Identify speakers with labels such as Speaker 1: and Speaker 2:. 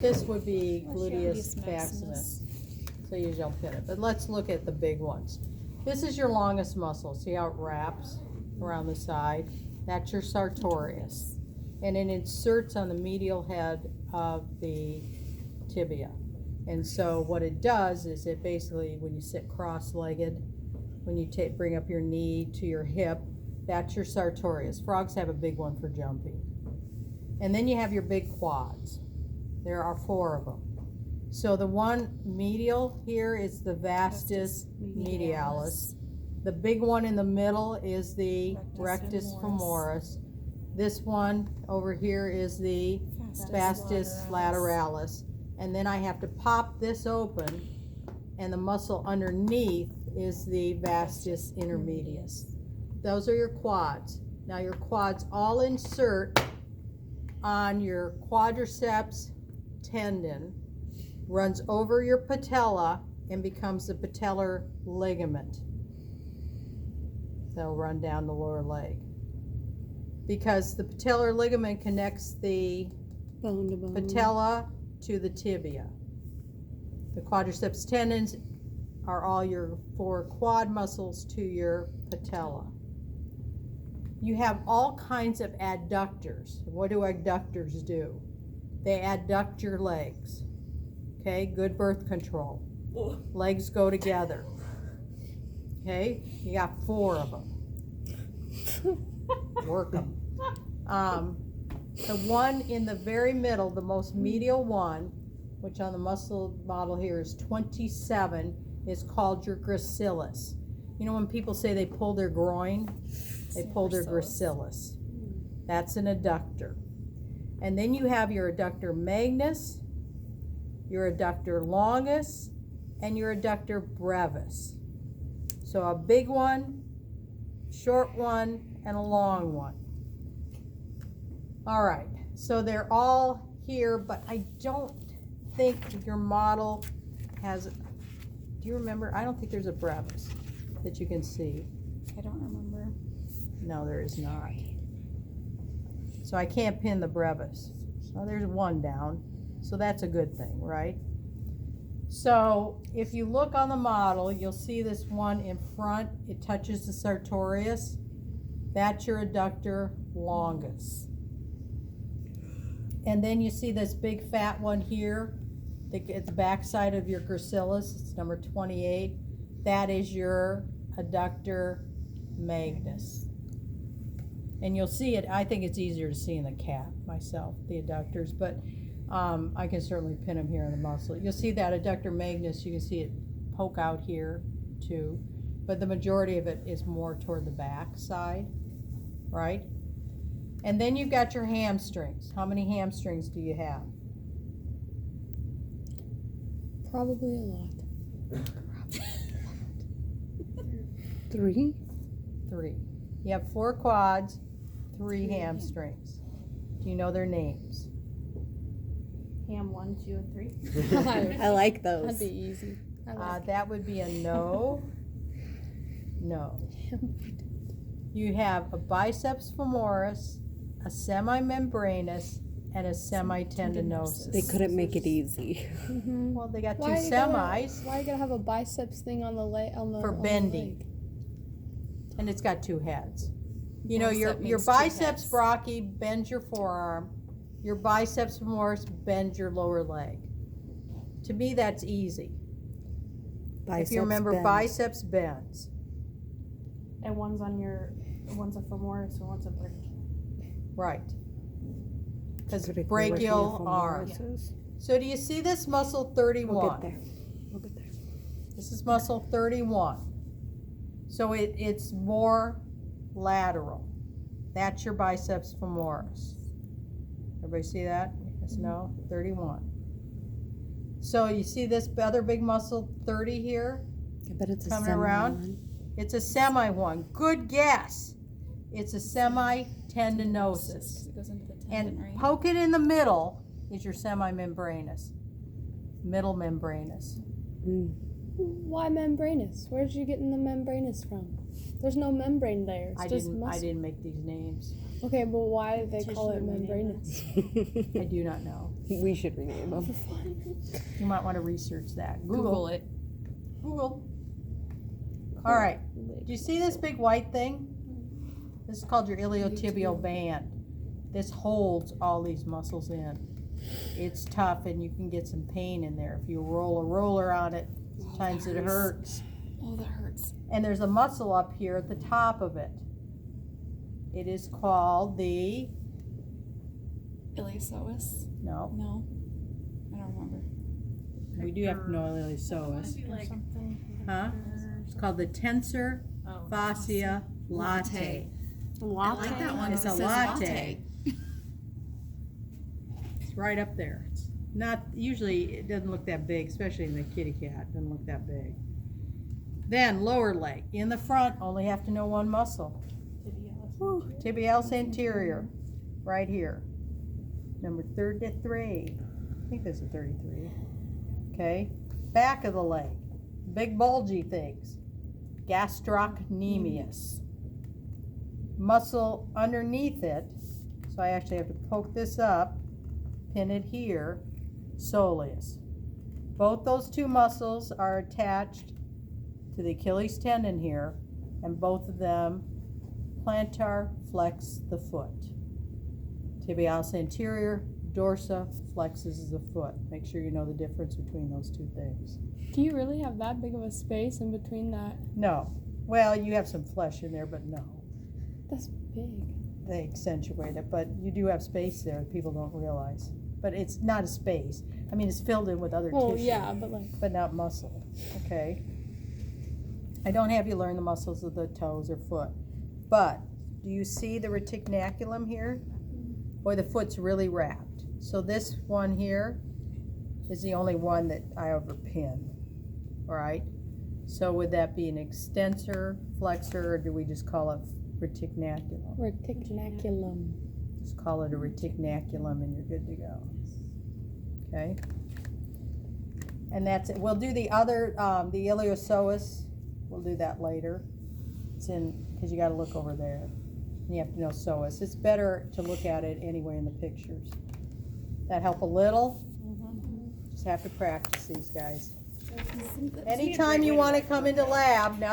Speaker 1: This would be gluteus maximus. So you don't pin it. But let's look at the big ones. This is your longest muscle. See how it wraps around the side? That's your sartorius. And it inserts on the medial head of the tibia. And so what it does is it basically, when you sit cross-legged, when you bring up your knee to your hip, that's your sartorius. Frogs have a big one for jumping. And then you have your big quads. There are 4 of them. So the one medial here is the vastus medialis. The big one in the middle is the rectus femoris. This one over here is the vastus lateralis. And then I have to pop this open, and the muscle underneath is the vastus intermedius. Those are your quads. Now your quads all insert on your quadriceps tendon, runs over your patella, and becomes the patellar ligament. They'll run down the lower leg. Because the patellar ligament connects the
Speaker 2: Bone to bone.
Speaker 1: patella to the tibia. The quadriceps tendons are all your 4 quad muscles to your patella. You have all kinds of adductors. What do adductors do? They adduct your legs. Okay, good birth control. Legs go together. Okay, you got 4 of them. Work them. The one in the very middle, the most medial one, which on the muscle model here is 27, is called your gracilis. You know when people say they pull their groin? They pull their gracilis. That's an adductor. And then you have your adductor magnus, your adductor longus, and your adductor brevis. So a big one, short one, and a long one. All right, so they're all here, but I don't think your model has, do you remember? I don't think there's a brevis that you can see.
Speaker 3: I don't remember.
Speaker 1: No, there is not. So I can't pin the brevis. So there's one down. So that's a good thing, right? So if you look on the model, you'll see this one in front. It touches the sartorius. That's your adductor longus. And then you see this big fat one here at the back side of your gracilis. It's number 28. That is your adductor magnus. And you'll see it, I think it's easier to see in the cat myself, the adductors, but I can certainly pin them here in the muscle. You'll see that adductor magnus, you can see it poke out here too, but the majority of it is more toward the back side, right? And then you've got your hamstrings. How many hamstrings do you have?
Speaker 2: Probably a lot. 3?
Speaker 1: 3. You have 4 quads, 3 hamstrings. Do you know their names?
Speaker 3: Ham 1, 2, and 3.
Speaker 2: I like those.
Speaker 4: That'd be easy. I like
Speaker 1: That would be a no. No. You have a biceps femoris, a semimembranous, and a semitendinosus.
Speaker 2: They couldn't make it easy.
Speaker 4: Mm-hmm.
Speaker 1: Well, they got 2
Speaker 4: Why you gotta-
Speaker 1: semis
Speaker 4: Why you gotta have a biceps thing on the leg?
Speaker 1: for bending, and it's got 2 heads. You know,
Speaker 3: Bicep
Speaker 1: your
Speaker 3: means 2
Speaker 1: biceps
Speaker 3: heads.
Speaker 1: brachii bends your forearm, your biceps femoris bends your lower leg. To me, that's easy. If you remember,
Speaker 2: bends.
Speaker 1: biceps bends.
Speaker 3: And one's a femoris and one's a brachial.
Speaker 1: Right. Because
Speaker 2: Could it be
Speaker 1: brachial
Speaker 2: brachial
Speaker 1: arm.
Speaker 2: femoris?
Speaker 1: So do you see this muscle 31?
Speaker 2: We'll get there. We'll get there.
Speaker 1: This is muscle 31. So it's more lateral. That's your biceps femoris. Everybody see that? Yes, no? 31. So you see this other big muscle 30 here?
Speaker 2: I bet it's a
Speaker 1: Coming
Speaker 2: semi
Speaker 1: around.
Speaker 2: one.
Speaker 1: It's a semi one. Good guess. It's a semitendinosus.
Speaker 3: It goes into the tendon,
Speaker 1: And
Speaker 3: right?
Speaker 1: poke it in the middle is your semimembranous. Middle membranous.
Speaker 2: Mm.
Speaker 4: Why membranous? Where'd you get the membranous from? There's no membrane there. It's
Speaker 1: I
Speaker 4: just
Speaker 1: didn't
Speaker 4: muscle.
Speaker 1: make these names.
Speaker 4: Okay, but why do they call it membranous?
Speaker 1: I do not know.
Speaker 2: We should rename them.
Speaker 1: You might want to research that.
Speaker 5: Google it.
Speaker 1: Google. All right. Do you see this big white thing? This is called your iliotibial band. This holds all these muscles in. It's tough and you can get some pain in there. If you roll a roller on it, sometimes it hurts.
Speaker 5: Oh, that hurts.
Speaker 1: And there's a muscle up here at the top of it. It is called the,
Speaker 5: Iliopsoas?
Speaker 1: no,
Speaker 5: No. I don't remember.
Speaker 1: we do have to know iliopsoas.
Speaker 3: Or something.
Speaker 1: Huh? It's called the tensor fascia latte.
Speaker 5: I like that one.
Speaker 1: It's
Speaker 5: It
Speaker 1: a
Speaker 5: says
Speaker 1: latte. It's right up there. It's not, usually it doesn't look that big, especially in the kitty cat. It doesn't look that big. Then lower leg. In the front, only have to know one muscle. Tibialis anterior, right here. Number 33. I think this is 33. Okay. Back of the leg. Big bulgy things. Gastrocnemius. Muscle underneath it. So I actually have to poke this up, pin it here. Soleus. Both those two muscles are attached to the Achilles tendon here, and both of them plantar flex the foot. Tibialis anterior, dorsa flexes the foot. Make sure you know the difference between those two things.
Speaker 4: Do you really have that big of a space in between that?
Speaker 1: No. Well, you have some flesh in there, but no.
Speaker 4: That's big.
Speaker 1: They accentuate it, but you do have space there that people don't realize. But it's not a space. I mean, it's filled in with other
Speaker 4: Well,
Speaker 1: tissue,
Speaker 4: yeah, but like.
Speaker 1: but not muscle. Okay? I don't have you learn the muscles of the toes or foot. But do you see the reticulatum here? Boy, the foot's really wrapped. So this one here is the only one that I ever pin. All right? So would that be an extensor, flexor, or do we just call it reticulatum?
Speaker 4: Reticulum.
Speaker 1: Just call it a reticulatum and you're good to go. Okay? And that's it. We'll do the other, the iliopsoas. We'll do that later. It's in, because you got to look over there. And you have to know psoas. It's better to look at it anyway in the pictures. That help a little? Just have to practice these guys. Anytime you want to come into lab, now